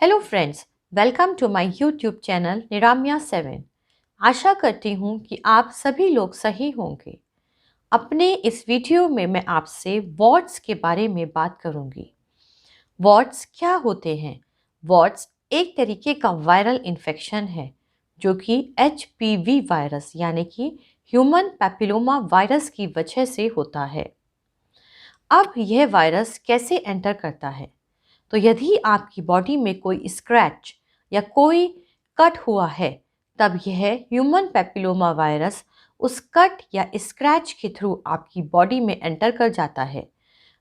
Hello friends, welcome to my YouTube channel Niramya 7। आशा करती हूँ कि आप सभी लोग सही होंगे। अपने इस वीडियो में मैं आपसे वॉर्ड्स के बारे में बात करूँगी। वॉर्ड्स क्या होते हैं? वॉर्ड्स एक तरीके का वायरल इन्फेक्शन है जो कि HPV वायरस यानी कि ह्यूमन पैपिलोमा वायरस की वजह से होता है। अब यह वायरस कैसे एंटर करता है? तो यदि आपकी बॉडी में कोई स्क्रैच या कोई कट हुआ है, तब यह ह्यूमन पैपिलोमा वायरस उस कट या स्क्रैच के थ्रू आपकी बॉडी में एंटर कर जाता है।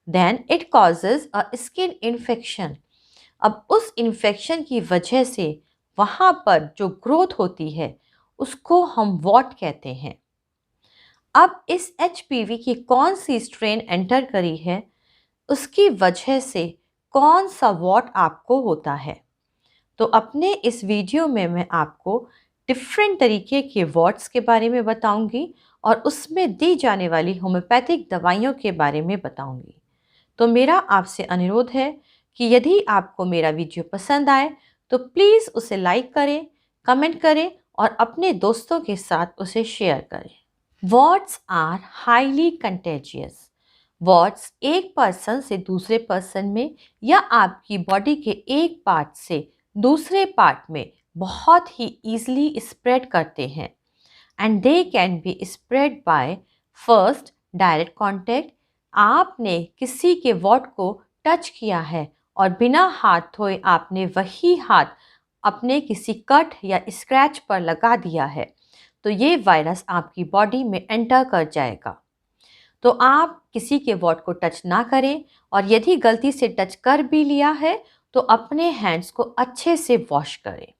Then it causes a skin infection. अब उस इन्फेक्शन की वजह से वहाँ पर जो ग्रोथ होती है उसको हम वॉट कहते हैं। अब इस HPV की कौन सी स्ट्रेन एंटर करी है, उसकी वजह से कौन सा वॉट आपको होता है। तो अपने इस वीडियो में मैं आपको डिफरेंट तरीके के वॉट्स के बारे में बताऊंगी और उसमें दी जाने वाली होम्योपैथिक दवाइयों के बारे में बताऊंगी। तो मेरा आपसे अनुरोध है कि यदि आपको मेरा वीडियो पसंद आए तो प्लीज़ उसे लाइक करें, कमेंट करें और अपने दोस्तों के साथ उसे शेयर करें। Warts are highly contagious. Warts एक पर्सन से दूसरे पर्सन में या आपकी बॉडी के एक पार्ट से दूसरे पार्ट में बहुत ही ईजिली स्प्रेड करते हैं and they can be spread by first direct contact. आपने किसी के वॉट को टच किया है और बिना हाथ धोए आपने वही हाथ अपने किसी कट या स्क्रैच पर लगा दिया है, तो ये वायरस आपकी बॉडी में एंटर कर जाएगा। तो आप किसी के वॉट को टच ना करें और यदि गलती से टच कर भी लिया है तो अपने हैंड्स को अच्छे से वॉश करें।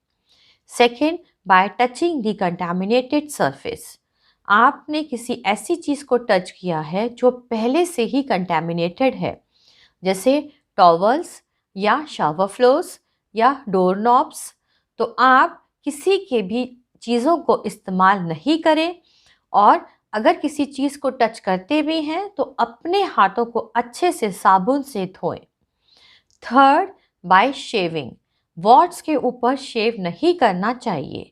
Second, bye touching the contaminated surface. आपने किसी ऐसी चीज़ को टच किया है जो पहले से ही कंटामिनेटेड है, जैसे टॉवल्स या शावर फ्लोर्स या डोर नॉब्स। तो आप किसी के भी चीज़ों को इस्तेमाल नहीं करें और अगर किसी चीज़ को टच करते भी हैं तो अपने हाथों को अच्छे से साबुन से धोएं। Third, bye shaving. वॉट्स के ऊपर शेव नहीं करना चाहिए।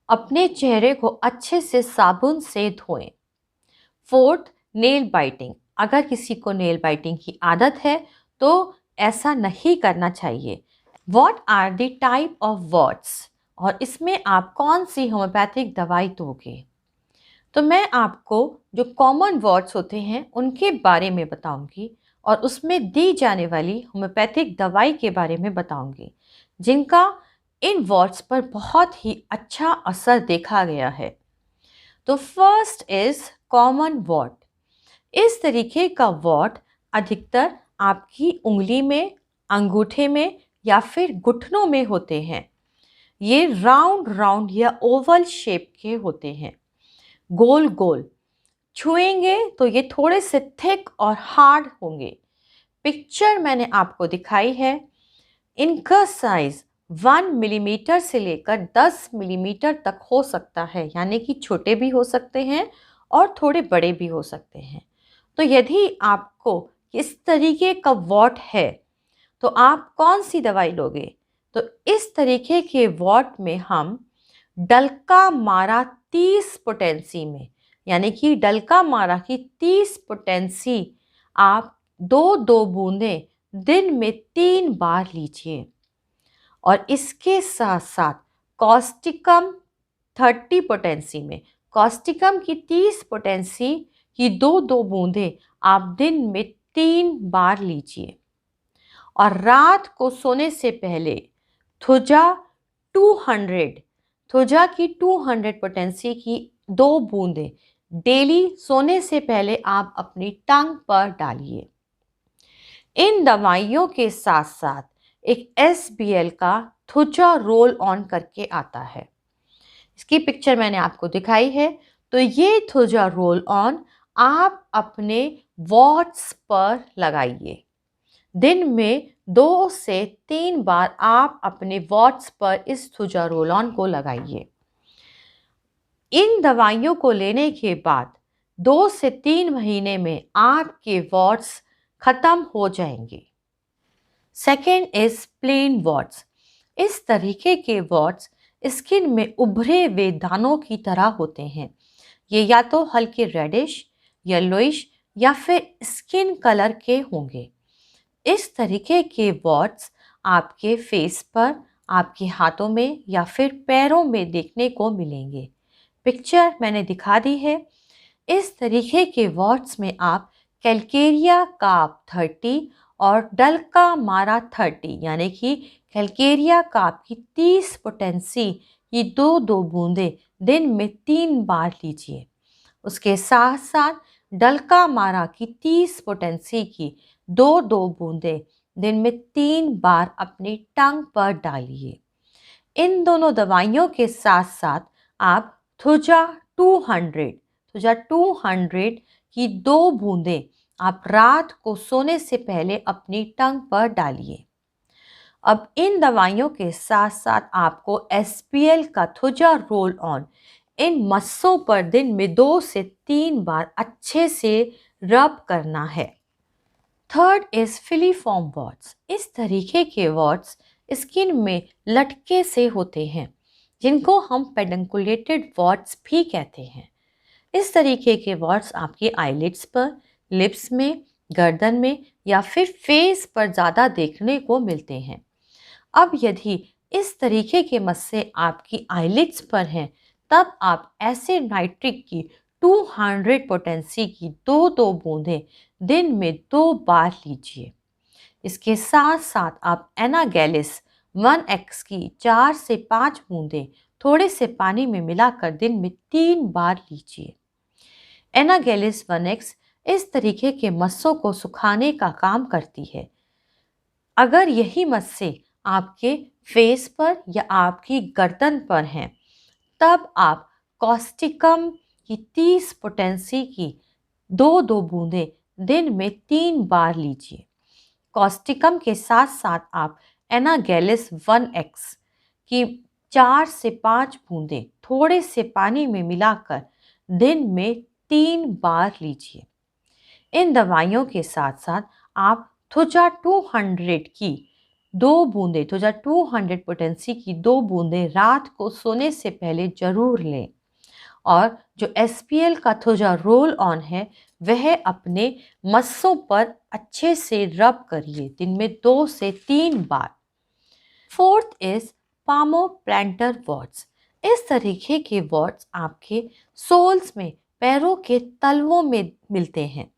अपने चेहरे को अच्छे से साबुन से धोएं। Fourth, nail biting. अगर किसी को नेल बाइटिंग की आदत है तो ऐसा नहीं करना चाहिए। What are the type of warts, और इसमें आप कौन सी होम्योपैथिक दवाई दोगे? तो मैं आपको जो कॉमन वॉट्स होते हैं उनके बारे में बताऊंगी और उसमें दी जाने वाली होम्योपैथिक दवाई के बारे में बताऊंगी जिनका इन वॉट्स पर बहुत ही अच्छा असर देखा गया है। तो फर्स्ट इज कॉमन वॉट। इस तरीके का वॉट अधिकतर आपकी उंगली में, अंगूठे में या फिर घुटनों में होते हैं। ये राउंड राउंड या ओवल शेप के होते हैं, गोल गोल। छुएंगे तो ये थोड़े से थिक और हार्ड होंगे। पिक्चर मैंने आपको दिखाई है। इनका साइज 1 मिलीमीटर से लेकर 10 मिलीमीटर तक हो सकता है, यानी कि छोटे भी हो सकते हैं और थोड़े बड़े भी हो सकते हैं। तो यदि आपको इस तरीके का वॉट है तो आप कौन सी दवाई लोगे? तो इस तरीके के वॉट में हम डल्का मारा 30 पोटेंसी में, यानी कि डल्का मारा की 30 पोटेंसी आप दो दो बूंदें दिन में 3 बार लीजिए। और इसके साथ साथ कॉस्टिकम 30 पोटेंसी में, कॉस्टिकम की 30 पोटेंसी की दो दो बूंदें आप दिन में 3 बार लीजिए। और रात को सोने से पहले थुजा 200, थुजा की 200 पोटेंसी की 2 बूंदें डेली सोने से पहले आप अपनी टंग पर डालिए। इन दवाइयों के साथ साथ एक SBL का थुजा रोल ऑन करके आता है। इसकी पिक्चर मैंने आपको दिखाई है। तो ये थुजा रोल ऑन आप अपने वॉट्स पर लगाइए। दिन में 2 से 3 बार आप अपने वॉट्स पर इस थुजा रोल ऑन को लगाइए। इन दवाइयों को लेने के बाद 2 से 3 महीने में आपके वॉट्स खत्म हो जाएंगे। Second is plane warts. इस तरीके के वॉट्स स्किन में उभरे हुए दानों की तरह होते हैं। ये या तो हल्के रेडिश, येलोइश या फिर स्किन कलर के होंगे। इस तरीके के वॉट्स आपके फेस पर, आपके हाथों में या फिर पैरों में देखने को मिलेंगे। पिक्चर मैंने दिखा दी है। इस तरीके के वॉट्स में आप कैल्केरिया कार्प 30 और डल्का मारा 30 यानी कि कैल्केरिया कार्प की 30 पोटेंसी की दो दो बूंदें दिन में 3 बार लीजिए। उसके साथ साथ डल्का मारा की 30 पोटेंसी की दो दो बूंदें दिन में 3 बार अपनी टंग पर डालिए। इन दोनों दवाइयों के साथ साथ आप थुजा 200 की दो बूंदें आप रात को सोने से पहले अपनी टंग पर डालिए। अब इन दवाइयों के साथ साथ आपको SPL का थुजा रोल ऑन इन मस्सों पर दिन में 2 से 3 बार अच्छे से रब करना है। Third is filiform warts. इस तरीके के वॉट्स स्किन में लटके से होते हैं, जिनको हम पेडंकुलेटेड वॉट्स भी कहते हैं। इस तरीके के वॉट्स आपके आईलिड्स पर, लिप्स में, गर्दन में या फिर फेस पर ज़्यादा देखने को मिलते हैं। अब यदि इस तरीके के मस्से आपकी आईलिड्स पर हैं, तब आप एसिड नाइट्रिक की 200 पोटेंसी की दो दो बूंदें दिन में 2 बार लीजिए। इसके साथ साथ आप एनागैलिस 1x की 4 से 5 बूंदें थोड़े से पानी में मिलाकर दिन में 3 बार लीजिए। एनागैलिस 1x इस तरीके के मस्सों को सुखाने का काम करती है। अगर यही मस्से आपके फेस पर या आपकी गर्दन पर हैं, तब आप कॉस्टिकम की 30 पोटेंसी की दो दो बूंदें दिन में 3 बार लीजिए। कॉस्टिकम के साथ साथ आप एनागैलिस 1x की 4 से 5 बूंदें थोड़े से पानी में मिलाकर दिन में 3 बार लीजिए। इन दवाइयों के साथ साथ आप थुजा 200 की दो बूंदें, थुजा 200 पोटेंसी की दो बूंदें रात को सोने से पहले जरूर लें। और जो SPL का थुजा रोल ऑन है, वह अपने मस्सों पर अच्छे से रब करिए दिन में 2 से 3 बार। Fourth is palmoplantar warts. इस तरीके के वॉट्स आपके सोल्स में, पैरों के तलवों में मिलते हैं।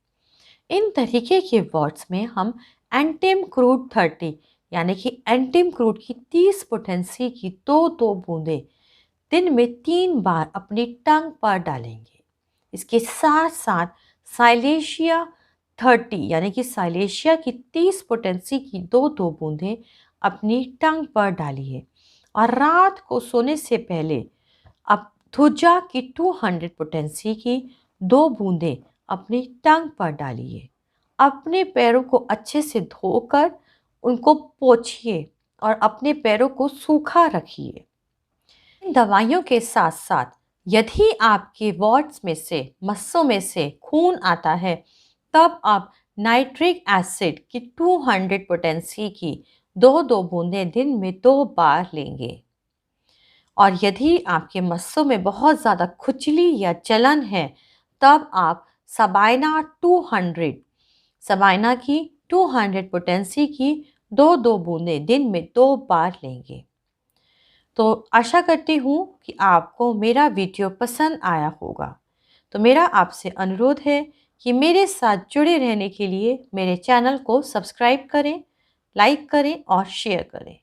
इन तरीके के वॉट्स में हम एंटिम क्रूड 30 यानी कि एंटिम क्रूड की 30 पोटेंसी की दो दो बूंदें दिन में 3 बार अपनी टंग पर डालेंगे। इसके साथ साथ साइलेशिया 30 यानी कि साइलेशिया की 30 पोटेंसी की दो दो बूंदें अपनी टंग पर डालिए और रात को सोने से पहले अब थुजा की 200 पोटेंसी की दो बूंदें अपनी टंग पर डालिए। अपने पैरों को अच्छे से धोकर उनको पोंछिए और अपने पैरों को सूखा रखिए। इन दवाइयों के साथ साथ यदि आपके वॉट्स में से, मस्सों में से खून आता है, तब आप नाइट्रिक एसिड की 200 पोटेंसी की दो दो बूंदें दिन में 2 बार लेंगे। और यदि आपके मस्सों में बहुत ज़्यादा खुजली या जलन है, तब आप सबाइना 200, सबाइना की 200 पोटेंसी की दो दो बूंदें दिन में 2 बार लेंगे। तो आशा करती हूँ कि आपको मेरा वीडियो पसंद आया होगा। तो मेरा आपसे अनुरोध है कि मेरे साथ जुड़े रहने के लिए मेरे चैनल को सब्सक्राइब करें, लाइक करें और शेयर करें।